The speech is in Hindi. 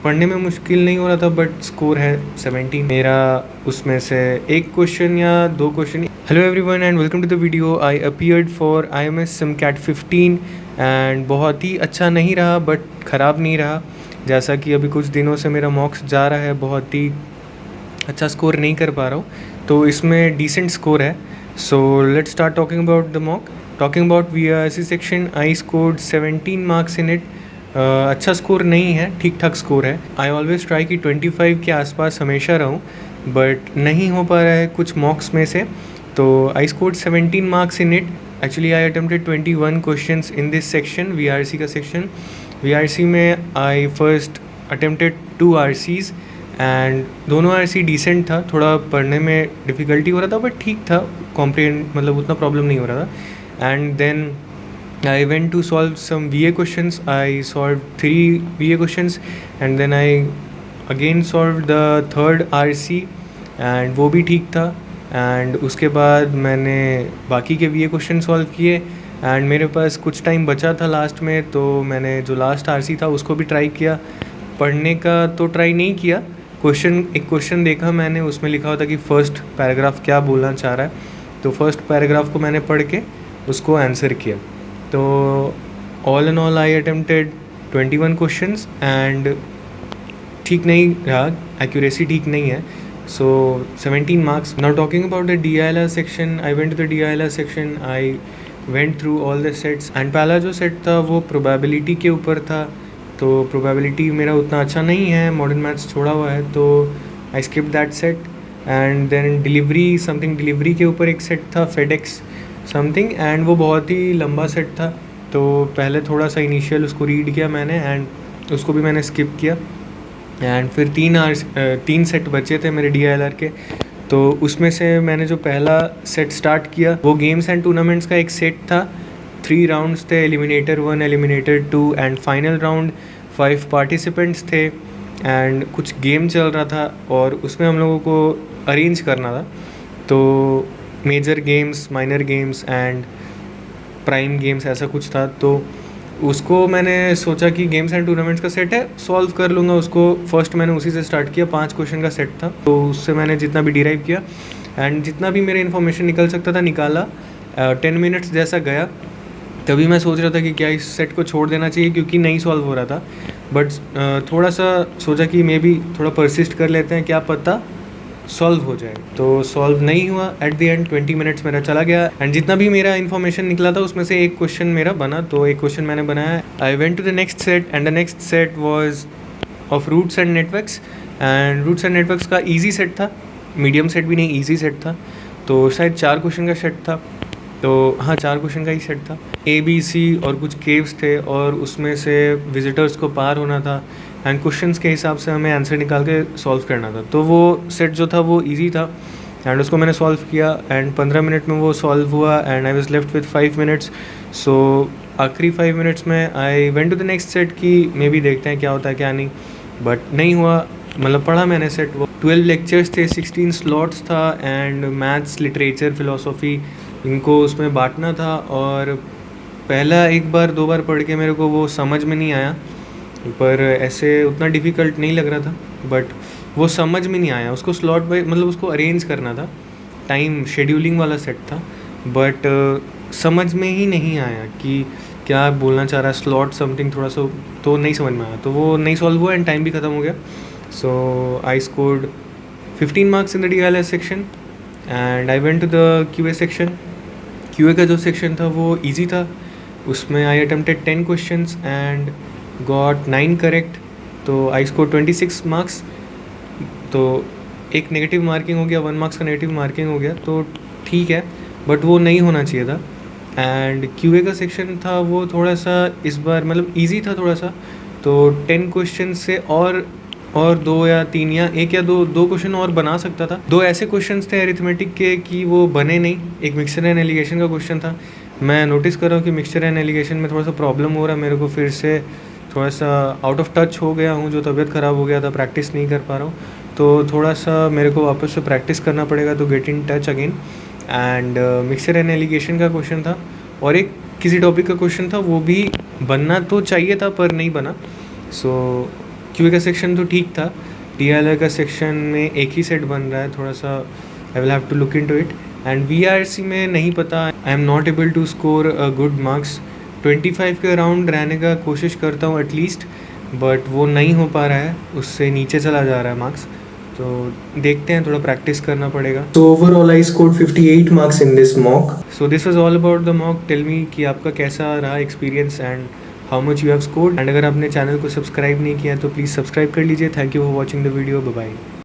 पढ़ने में मुश्किल नहीं हो रहा था, बट स्कोर है 17 मेरा, उसमें से एक क्वेश्चन या दो question. Hello everyone and welcome to the video. I appeared for IMS SimCat 15 and बहुत ही अच्छा नहीं रहा, बट ख़राब नहीं रहा। जैसा कि अभी कुछ दिनों से मेरा मॉक्स जा रहा है, बहुत ही अच्छा स्कोर नहीं कर पा रहा हूँ, तो इसमें डिसेंट स्कोर है। So let's start talking about the mock. Talking about VRC section, I scored 17 marks in it. अच्छा स्कोर नहीं है, ठीक ठाक स्कोर है। आई ऑलवेज ट्राई कि 25 के आसपास हमेशा रहूँ, बट नहीं हो पा रहा है कुछ मॉक्स में से। तो I scored 17 marks in it. Actually I attempted 21 questions in this section, VRC का सेक्शन। VRC में आई फर्स्ट अटेम्प्टेड 2 RCs एंड दोनों RC डिसेंट था। थोड़ा पढ़ने में डिफ़िकल्टी हो रहा था, बट ठीक था, कॉम्प्रिहेंड मतलब उतना प्रॉब्लम नहीं हो रहा था। And then I went to solve some VA questions. I solved 3 VA questions and then I again solved the third RC and वो भी ठीक था। एंड उसके बाद मैंने बाकी के VA क्वेश्चन सॉल्व किए एंड मेरे पास कुछ टाइम बचा था लास्ट में, तो मैंने जो लास्ट RC था उसको भी ट्राई किया। पढ़ने का तो ट्राई नहीं किया, एक क्वेश्चन देखा मैंने, उसमें लिखा हुआ था कि फर्स्ट पैराग्राफ क्या बोलना चाह रहा है, तो फर्स्ट पैराग्राफ को मैंने पढ़ के उसको आंसर किया। तो all and all I attempted 21 questions and ठीक नहीं रहा, एक्यूरेसी ठीक नहीं है। So 17 marks. Now talking about the DILR section, I went to the DILR section. I went through all the sets and पहला जो सेट था वो प्रोबेबिलिटी के ऊपर था, तो प्रोबेबिलिटी मेरा उतना अच्छा नहीं है, मॉडर्न मैथ्स छोड़ा हुआ है, तो I skip that set. And then delivery के ऊपर एक सेट था, FedEx समथिंग, एंड वो बहुत ही लंबा सेट था, तो पहले थोड़ा सा इनिशियल उसको रीड किया मैंने एंड उसको भी मैंने स्किप किया। एंड फिर 3 सेट बचे थे मेरे DILR के, तो उसमें से मैंने जो पहला सेट स्टार्ट किया वो गेम्स एंड टूर्नामेंट्स का एक सेट था। 3 राउंड्स थे, eliminator 1, eliminator 2 and final round. 5 participants थे एंड कुछ गेम चल रहा था और उसमें हम लोगों को अरेंज करना था, तो major games, minor games and prime games ऐसा कुछ था। तो उसको मैंने सोचा कि गेम्स एंड टूर्नामेंट्स का सेट है, सॉल्व कर लूँगा उसको। फर्स्ट मैंने उसी से स्टार्ट किया, 5 क्वेश्चन का सेट था, तो उससे मैंने जितना भी डिराइव किया एंड जितना भी मेरे इन्फॉर्मेशन निकल सकता था निकाला। 10 मिनट्स जैसा गया, तभी मैं सोच रहा था कि क्या इस सेट को छोड़ देना चाहिए, क्योंकि नहीं सॉल्व हो रहा था। बट थोड़ा सा सोचा कि मे बी थोड़ा परसिस्ट कर लेते हैं, क्या पता सॉल्व हो जाए। तो सॉल्व नहीं हुआ। एट द एंड 20 मिनट्स मेरा चला गया एंड जितना भी मेरा इन्फॉर्मेशन निकला था उसमें से एक क्वेश्चन मेरा बना, तो एक क्वेश्चन मैंने बनाया। I went to the next set and the next set was of routes and networks. And routes and networks का ईजी सेट था, मीडियम सेट भी नहीं, ईजी सेट था, तो शायद 4 क्वेश्चन का सेट था। तो हाँ, 4 क्वेश्चन का ही सेट था। ABC और कुछ केव्स थे और उसमें से विजिटर्स को पार होना था एंड क्वेश्चंस के हिसाब से हमें आंसर निकाल के सॉल्व करना था। तो वो सेट जो था वो इजी था एंड उसको मैंने सॉल्व किया एंड 15 मिनट में वो सॉल्व हुआ and I was left with 5 minutes. So आखिरी 5 मिनट्स में I went to the next set कि मे बी देखते हैं क्या होता है क्या नहीं, बट नहीं हुआ। मतलब पढ़ा मैंने सेट, वो 12 लेक्चर्स थे, 16 स्लॉट्स था एंड मैथ्स, लिटरेचर, फिलोसॉफी, इनको उसमें बांटना था। और पहला 1 बार 2 बार पढ़ के मेरे को वो समझ में नहीं आया, पर ऐसे उतना डिफ़िकल्ट नहीं लग रहा था, बट वो समझ में नहीं आया। उसको स्लॉट बाय मतलब उसको अरेंज करना था, टाइम शेड्यूलिंग वाला सेट था, बट समझ में ही नहीं आया कि क्या बोलना चाह रहा है, स्लॉट समथिंग थोड़ा सा तो नहीं समझ में आया, तो वो नहीं सॉल्व हुआ एंड टाइम भी ख़त्म हो गया। So I scored 15 marks in the DILR section and I went to the QA section. QA का जो सेक्शन था वो ईजी था, उसमें I attempted 10 questions and got 9 correct, तो आई स्कोर 26 मार्क्स। तो एक नेगेटिव मार्किंग हो गया, 1 मार्क्स का नेगेटिव मार्किंग हो गया, तो ठीक है, बट वो नहीं होना चाहिए था। एंड QA का सेक्शन था वो थोड़ा सा इस बार मतलब इजी था थोड़ा सा, तो 10 क्वेश्चन से और 2 या 3 या 1 या 2 क्वेश्चन और बना सकता था। 2 ऐसे क्वेश्चंस थे अरिथमेटिक के कि वो बने नहीं। एक मिक्सचर एंड एलिगेशन का क्वेश्चन था, मैं नोटिस कर रहा हूँ कि मिक्सचर एंड एलिगेशन में थोड़ा सा प्रॉब्लम हो रहा है मेरे को, फिर से थोड़ा सा आउट ऑफ टच हो गया हूँ, जो तबीयत ख़राब हो गया था, प्रैक्टिस नहीं कर पा रहा हूँ, तो थोड़ा सा मेरे को वापस से प्रैक्टिस करना पड़ेगा, तो get in touch again. And mixture and allegation का क्वेश्चन था और एक किसी टॉपिक का क्वेश्चन था, वो भी बनना तो चाहिए था पर नहीं बना। सो क्यूए का सेक्शन तो ठीक था, DLR का सेक्शन में एक ही सेट बन रहा है, थोड़ा सा I will have to look into it. And VRC में नहीं पता, I am not able to score good marks. 25 के अराउंड रहने का कोशिश करता हूँ एटलीस्ट, बट वो नहीं हो पा रहा है, उससे नीचे चला जा रहा है मार्क्स। तो देखते हैं, थोड़ा प्रैक्टिस करना पड़ेगा। तो overall I scored 58 marks in this mock. So this was all about the mock. Tell me कि आपका कैसा रहा experience and how much you have scored. And अगर आपने चैनल को सब्सक्राइब नहीं किया तो प्लीज़ सब्सक्राइब कर लीजिए। Thank you for watching the video. Bye bye.